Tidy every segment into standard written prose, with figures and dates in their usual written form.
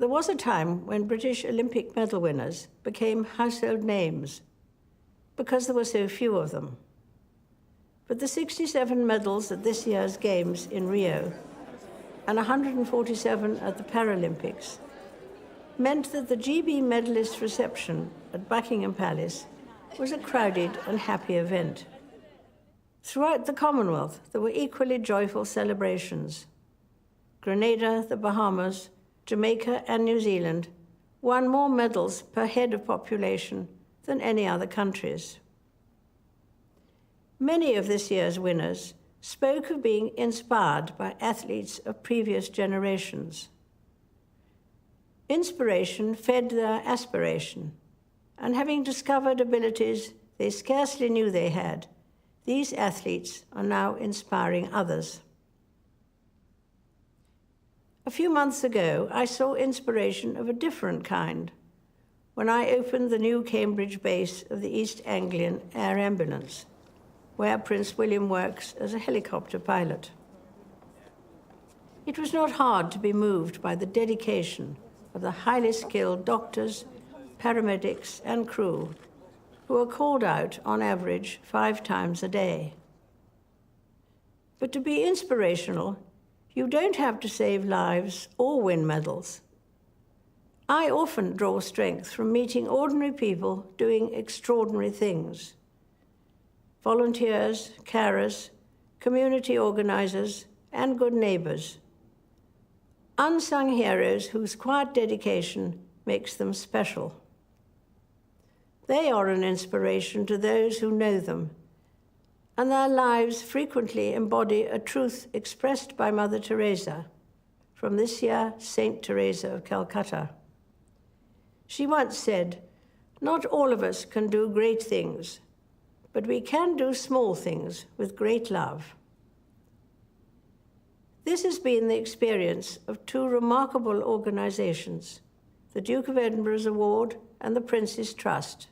There was a time when British Olympic medal winners became household names because there were so few of them. But the 67 medals at this year's Games in Rio and 147 at the Paralympics meant that the GB medalist reception at Buckingham Palace was a crowded and happy event. Throughout the Commonwealth, there were equally joyful celebrations. Grenada, the Bahamas, Jamaica and New Zealand won more medals per head of population than any other countries. Many of this year's winners spoke of being inspired by athletes of previous generations. Inspiration fed their aspiration, and having discovered abilities they scarcely knew they had, these athletes are now inspiring others. A few months ago, I saw inspiration of a different kind when I opened the new Cambridge base of the East Anglian Air Ambulance, where Prince William works as a helicopter pilot. It was not hard to be moved by the dedication of the highly skilled doctors, paramedics, and crew who are called out on average 5 times a day. But to be inspirational, you don't have to save lives or win medals. I often draw strength from meeting ordinary people doing extraordinary things. Volunteers, carers, community organizers, and good neighbors. Unsung heroes whose quiet dedication makes them special. They are an inspiration to those who know them, and their lives frequently embody a truth expressed by Mother Teresa, from this year Saint Teresa of Calcutta. She once said, "Not all of us can do great things, but we can do small things with great love." This has been the experience of 2 remarkable organizations, the Duke of Edinburgh's Award and the Prince's Trust,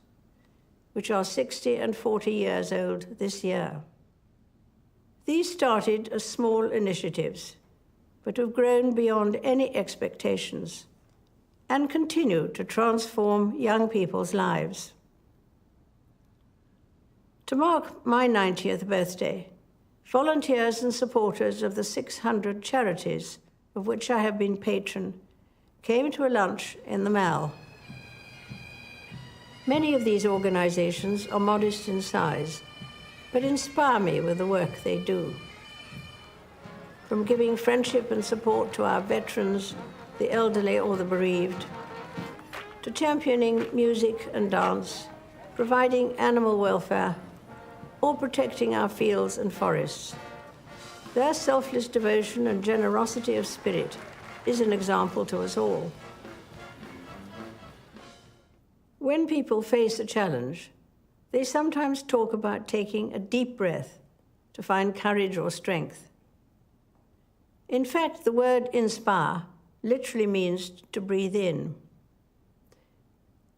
which are 60 and 40 years old this year. These started as small initiatives, but have grown beyond any expectations and continue to transform young people's lives. To mark my 90th birthday, volunteers and supporters of the 600 charities of which I have been patron came to a lunch in the Mall. Many of these organizations are modest in size, but inspire me with the work they do. From giving friendship and support to our veterans, the elderly or the bereaved, to championing music and dance, providing animal welfare, or protecting our fields and forests. Their selfless devotion and generosity of spirit is an example to us all. When people face a challenge, they sometimes talk about taking a deep breath to find courage or strength. In fact, the word inspire literally means to breathe in.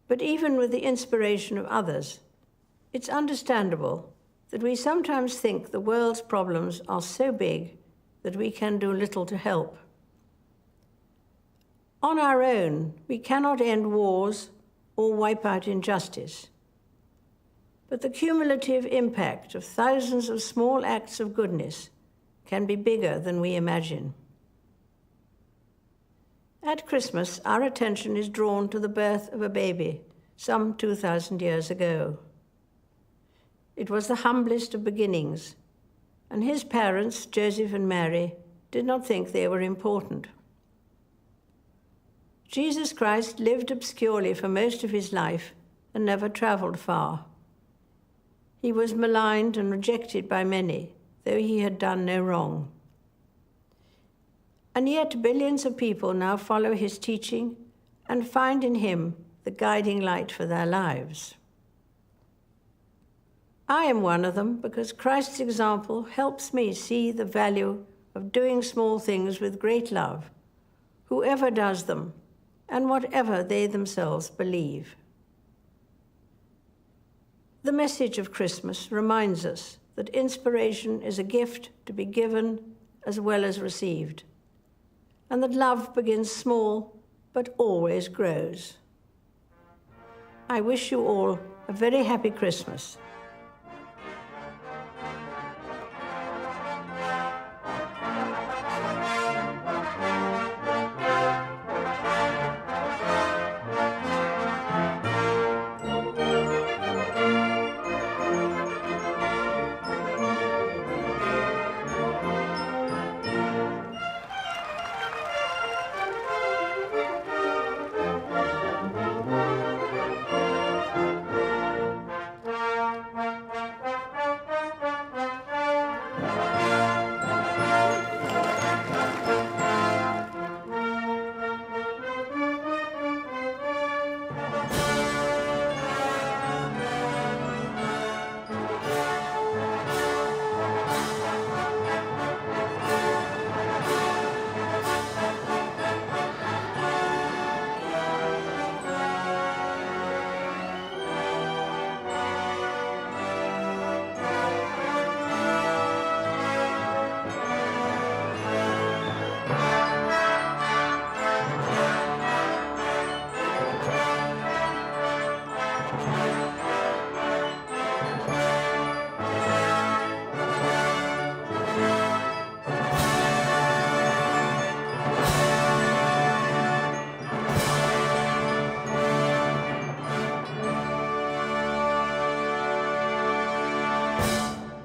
But even with the inspiration of others, it's understandable that we sometimes think the world's problems are so big that we can do little to help. On our own, we cannot end wars or wipe out injustice. But the cumulative impact of thousands of small acts of goodness can be bigger than we imagine. At Christmas, our attention is drawn to the birth of a baby some 2,000 years ago. It was the humblest of beginnings, and his parents, Joseph and Mary, did not think they were important. Jesus Christ lived obscurely for most of his life and never traveled far. He was maligned and rejected by many, though he had done no wrong. And yet billions of people now follow his teaching and find in him the guiding light for their lives. I am one of them because Christ's example helps me see the value of doing small things with great love, whoever does them, and whatever they themselves believe. The message of Christmas reminds us that inspiration is a gift to be given as well as received, and that love begins small but always grows. I wish you all a very happy Christmas.